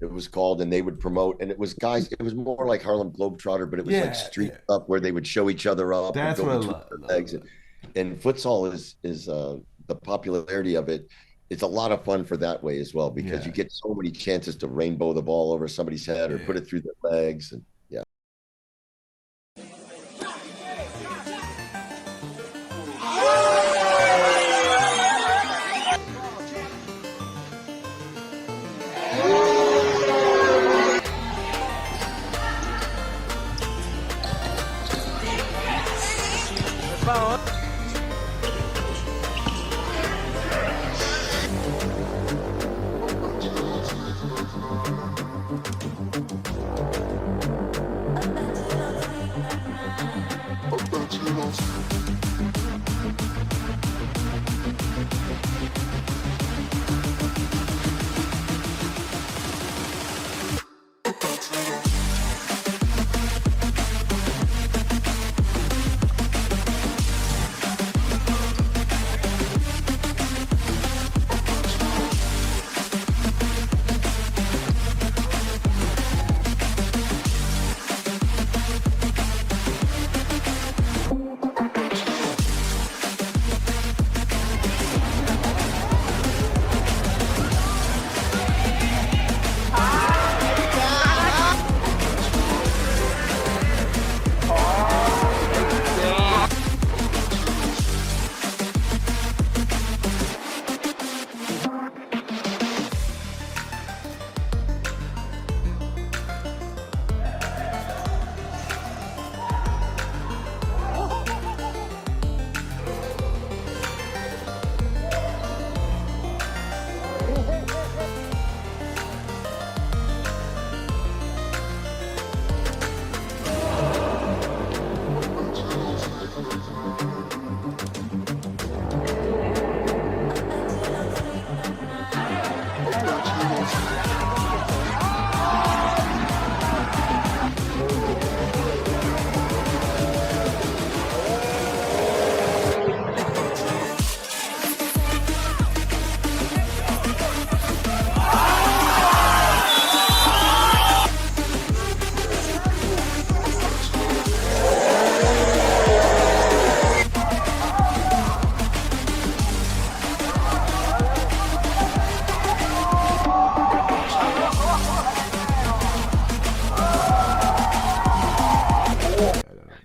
it was called, and they would promote, and it was guys. It was more like Harlem Globetrotter, but it was like Yeah, street yeah. up where they would show each other up and That's go what I between love. their legs. And futsal is the popularity of it. It's a lot of fun for that way as well because you Yeah, get so many chances to rainbow the ball over somebody's head or yeah. put it through their legs. And yeah.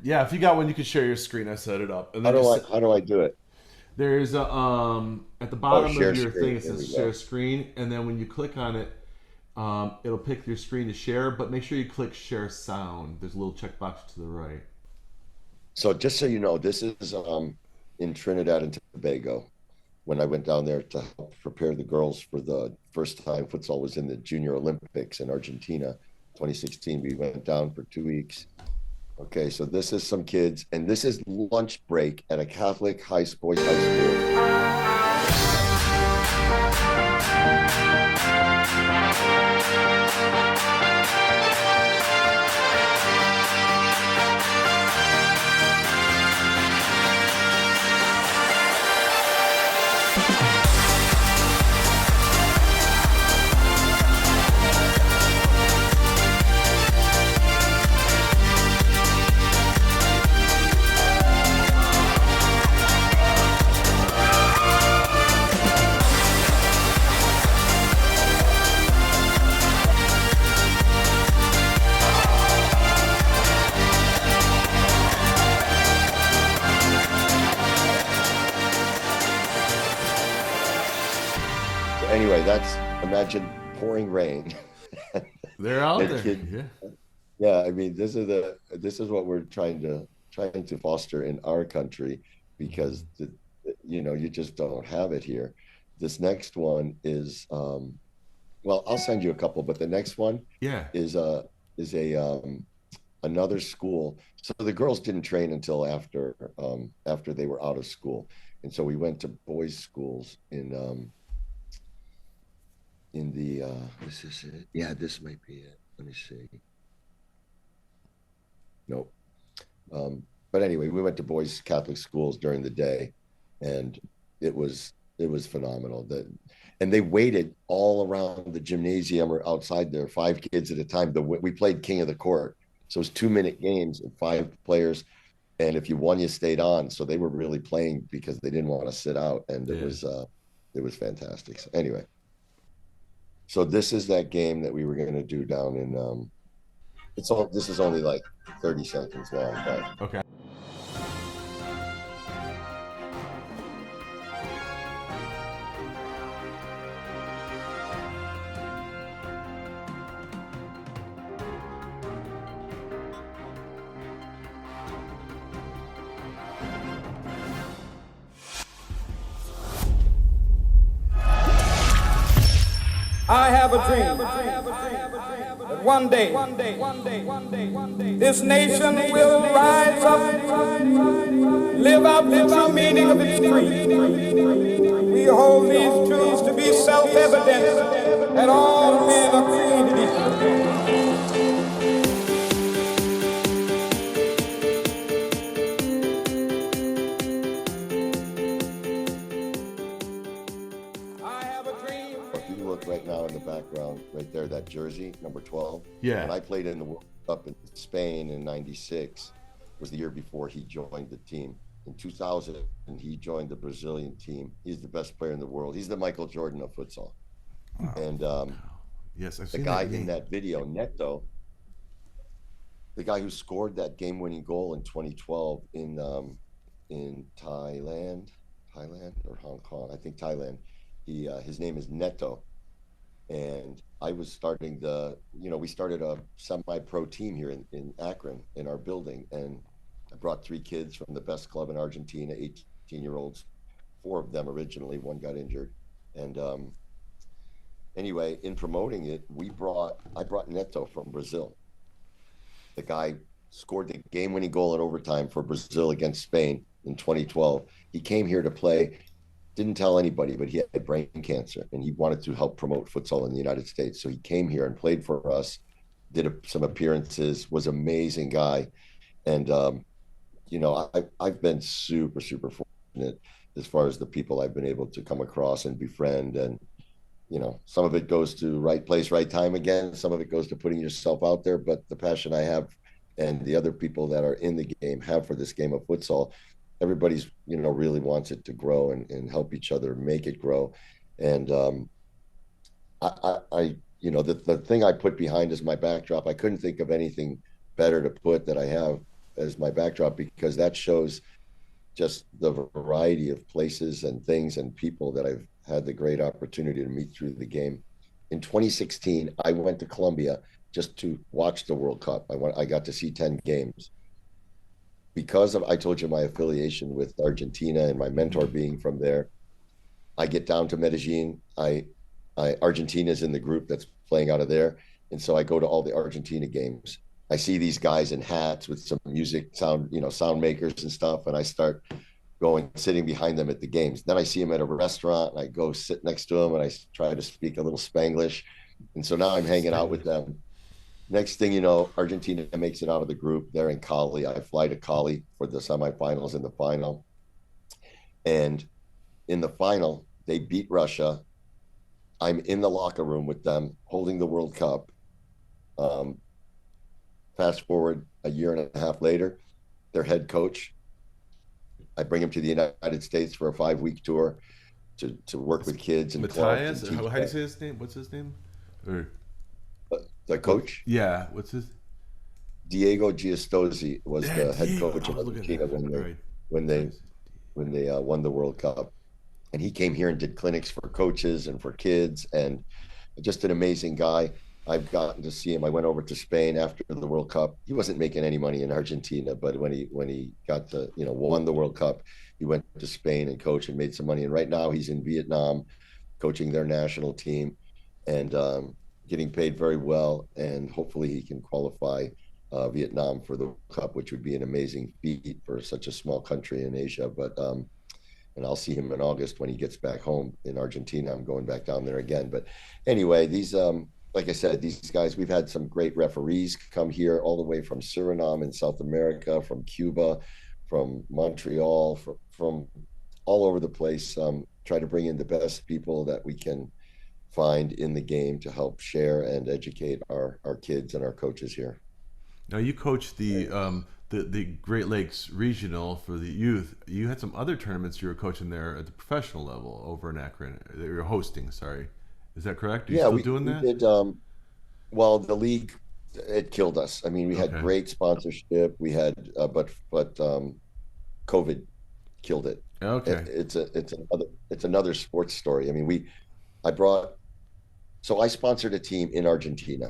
Yeah, if you got one, you can share your screen. I set it up, and How then do just I how do I do it? there's a at the Oh, bottom of share your thing screen. it There says we share go. screen, and then when you click on it, it'll pick your screen to share. But make sure you click share sound. There's a little checkbox to the right. So just so you know, this is in Trinidad and Tobago. When I went down there to help prepare the girls for the first time futsal was in the Junior Olympics in Argentina, 2016. We went down for 2 weeks. Okay, so this is some kids, and this is lunch break at a Catholic boys high school. So anyway, that's imagine pouring rain. They're out And there. kid, Yeah. yeah, I mean, this is what we're trying to foster in our country because you just don't have it here. This next one is well, I'll send you a couple, but the next one Yeah. is a is a another school. So the girls didn't train until after they were out of school, and so we went to boys' schools in the is this it? Yeah, this might be it. Let me see. Nope. But anyway, we went to boys' Catholic schools during the day, and it was phenomenal. That and they waited all around the gymnasium or outside there, 5 kids at a time. We played king of the court, so it was 2-minute games and 5 players, and if you won, you stayed on. So they were really playing because they didn't want to sit out, and Yeah. it was fantastic. So anyway, so this is that game that we were going to do down in this is only like 30 seconds long, but Okay. I have a dream that one day this nation will rise up, live out the true meaning of its creed. We hold these truths to be self-evident that all men are created equal. I have a dream. if you look right now in the background, right there, that jersey, number 12. Yeah. When I played in the World Cup in Spain in '96, was the year before he joined the team. In 2000, he joined the Brazilian team. He's the best player in the world. He's the Michael Jordan of futsal. Wow. And Yes, I've the seen guy that in name. that video, Neto, the guy who scored that game-winning goal in 2012 in Thailand or Hong Kong, I think Thailand. His name is Neto, and I was starting we started a semi-pro team here in Akron in our building, and I brought 3 kids from the best club in Argentina, 18-year-olds, 4 of them originally, one got injured, and anyway, in promoting it, I brought Neto from Brazil. The guy scored the game-winning goal in overtime for Brazil against Spain in 2012. He came here to play, didn't tell anybody, but he had brain cancer and he wanted to help promote futsal in the United States. So he came here and played for us, did some appearances, was an amazing guy. And, I've been super, super fortunate as far as the people I've been able to come across and befriend. And, some of it goes to right place, right time again. Some of it goes to putting yourself out there. But the passion I have and the other people that are in the game have for this game of futsal, everybody's, really wants it to grow and help each other make it grow. And the thing I put behind as my backdrop, I couldn't think of anything better to put that I have as my backdrop, because that shows just the variety of places and things and people that I've had the great opportunity to meet through the game. In 2016, I went to Colombia just to watch the World Cup. I got to see 10 games. Because I told you my affiliation with Argentina and my mentor being from there, I get down to Medellin. Argentina's in the group that's playing out of there. And so I go to all the Argentina games. I see these guys in hats with some music sound makers and stuff. And I start sitting behind them at the games. Then I see them at a restaurant and I go sit next to them and I try to speak a little Spanglish. And so now I'm hanging out with them. Next thing you know, Argentina makes it out of the group. They're in Cali. I fly to Cali for the semifinals and the final. And in the final, they beat Russia. I'm in the locker room with them holding the World Cup. Fast forward a year and a half later, their head coach, I bring him to the United States for a 5-week tour to work with kids and clubs. Matthias? How do you say his name? What's his name? Or the coach? Yeah. What's his? Diego Giustosi was Yeah, the head Diego. coach I of was looking Argentina at that. Right. when they won the World Cup. And he came here and did clinics for coaches and for kids, and just an amazing guy. I've gotten to see him. I went over to Spain after the World Cup. He wasn't making any money in Argentina, but when he got won the World Cup, he went to Spain and coached and made some money. And right now he's in Vietnam, coaching their national team, and getting paid very well. And hopefully he can qualify Vietnam for the World Cup, which would be an amazing feat for such a small country in Asia. But and I'll see him in August when he gets back home in Argentina. I'm going back down there again. But anyway, these like I said, these guys, we've had some great referees come here all the way from Suriname in South America, from Cuba, from Montreal, from all over the place. Try to bring in the best people that we can find in the game to help share and educate our kids and our coaches here. Now you coached the Great Lakes Regional for the youth. You had some other tournaments you were coaching there at the professional level over in Akron that you were hosting. Sorry, is that correct? Are you Yeah, still we, doing we that? did. Well, the league, it killed us. I mean, we had Okay. great sponsorship. We had, but COVID killed it. Okay. It's another sports story. I mean, I brought so I sponsored a team in Argentina.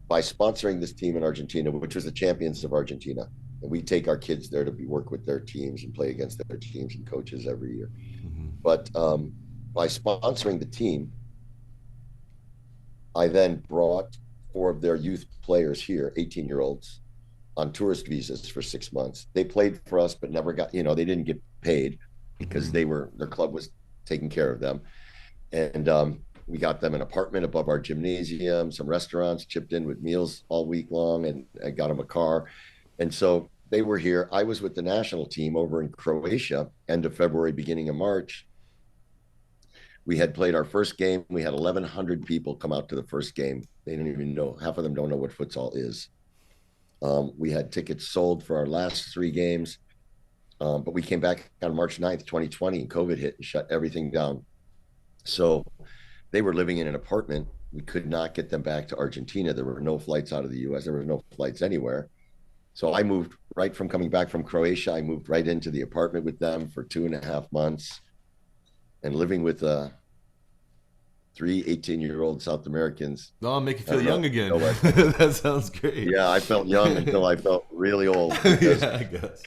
By sponsoring this team in Argentina, which was the champions of Argentina, and we take our kids there to work with their teams and play against their teams and coaches every year. Hmm. But by sponsoring the team, I then brought four of their youth players here, 18-year-olds, on tourist visas for 6 months. They played for us, but never got, they didn't get paid because Hmm. their club was taking care of them. And we got them an apartment above our gymnasium, some restaurants chipped in with meals all week long, and I got them a car. And so they were here. I was with the national team over in Croatia, end of February, beginning of March. We had played our first game. We had 1,100 people come out to the first game. They didn't even know, half of them don't know what futsal is. We had tickets sold for our last three games, but we came back on March 9th, 2020, and COVID hit and shut everything down. So they were living in an apartment. We could not get them back to Argentina. There were no flights out of the US. There were no flights anywhere. So I moved right from coming back from Croatia. I moved right into the apartment with them for 2.5 months and living with three 18-year-old South Americans. Oh, I'll make you I feel don't know. young again. You know what? That sounds great. Yeah, I felt young until I felt really old because Yeah, I guess.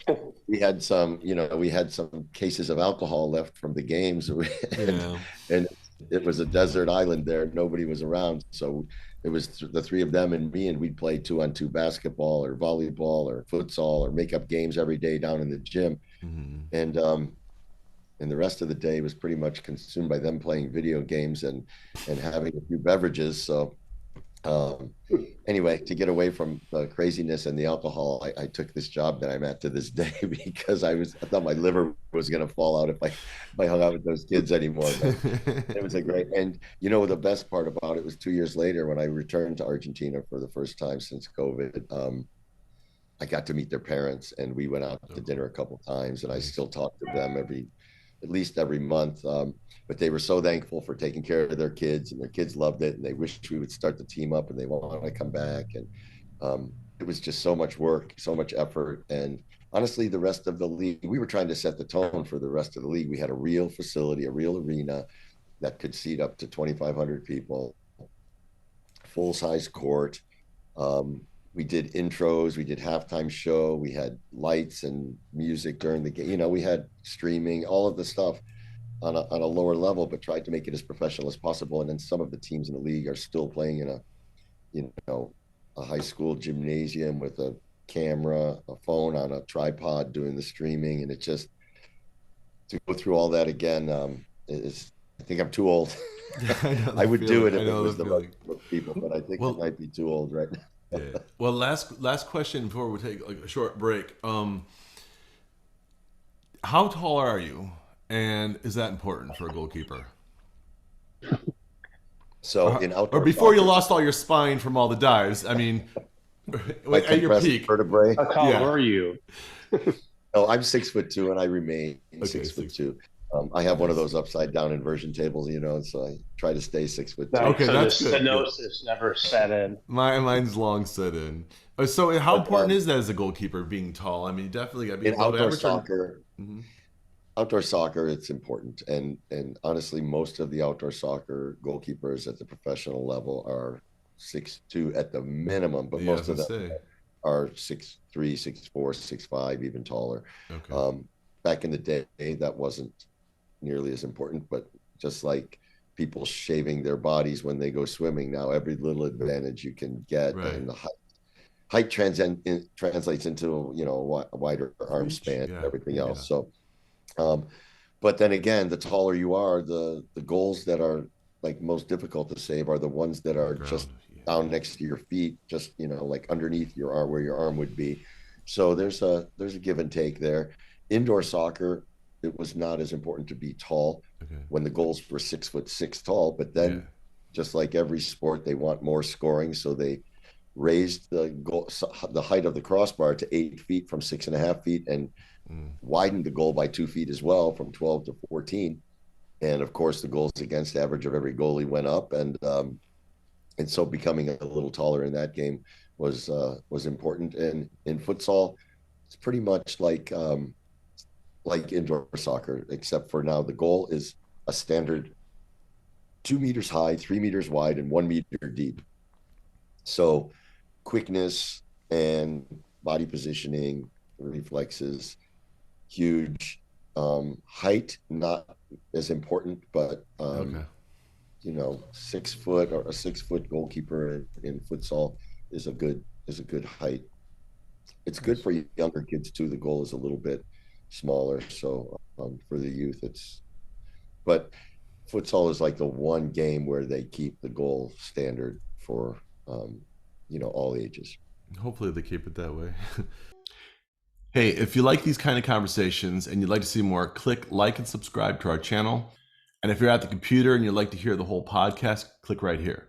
we had some cases of alcohol left from the games, and, Yeah. and it was a desert island there. Nobody was around, so it was the three of them and me, and we'd play 2-on-2 basketball or volleyball or futsal or make up games every day down in the gym, Hmm. and the rest of the day was pretty much consumed by them playing video games and having a few beverages. So um, anyway, to get away from the craziness and the alcohol, I took this job that I'm at to this day because I thought my liver was going to fall out if I hung out with those kids anymore. But it was a great, and the best part about it was 2 years later when I returned to Argentina for the first time since COVID. I got to meet their parents, and we went out to dinner a couple of times, and I Nice. still talk to them at least every month. But they were so thankful for taking care of their kids, and their kids loved it, and they wished we would start the team up, and they wanted to come back. And it was just so much work, so much effort. And honestly, the rest of the league, we were trying to set the tone for the rest of the league. We had a real facility, a real arena that could seat up to 2,500 people, full size court. We did intros, we did halftime show, we had lights and music during the game. We had streaming, all of the stuff on a lower level, but tried to make it as professional as possible. And then some of the teams in the league are still playing in a high school gymnasium with a camera, a phone on a tripod doing the streaming. And it just to go through all that again is I think I'm too old. I know I the would do feeling. it I if it know was the the right feeling. group of people, but I think I Well, might be too old right now. yeah. Well, last question before we take like a short break. How tall are you, and is that important for a goalkeeper? So in Or outdoor before you soccer, lost all your spine from all the dives, I mean, my at your compressed peak. vertebrae. How tall Yeah. were you? Oh, I'm 6'2" and I remain Okay, 6'2". I have one of nice. those upside down inversion tables, so I try to stay 6'2". Okay, So the that's good. Good. stenosis never set in. Mine's long set in. So how But important is that as a goalkeeper being tall? I mean, you definitely got to be in above average. Mhm. outdoor soccer, it's important, and honestly, most of the outdoor soccer goalkeepers at the professional level are 6'2" at the minimum, but Yeah, I most was of gonna them say. are 6'3", 6'4", 6'5", even taller. Okay. Back in the day, that wasn't nearly as important, but just like people shaving their bodies when they go swimming now, every little advantage you can get, Right. and the height translates into a wider arm Reach. span and Yeah. everything Yeah. else. So, but then again, the taller you are, the goals that are like most difficult to save are the ones that are just Ground. Yeah. down next to your feet, just like underneath your arm where your arm would be. So there's a give and take there. Indoor soccer, it was not as important to be tall Okay. when the goals were 6'6" tall. But Yeah. then, just like every sport, they want more scoring, so they raised the height of the crossbar to 8 feet from 6.5 feet, and Mm. widened the goal by 2 feet as well, from 12 to 14. And of course, the goals against average of every goalie went up, and so becoming a little taller in that game was important. And in futsal, it's pretty much like indoor soccer, except for now the goal is a standard 2 meters high, 3 meters wide, and 1 meter deep. So quickness and body positioning, reflexes, huge. Height not as important, but Okay. 6 foot or a 6 foot goalkeeper in futsal is a good height. It's good Nice. for younger kids too. The goal is a little bit smaller, so for the youth, but futsal is like the one game where they keep the goal standard for all ages. Hopefully they keep it that way. Hey, if you like these kind of conversations and you'd like to see more, click like and subscribe to our channel. And if you're at the computer and you'd like to hear the whole podcast, click right here.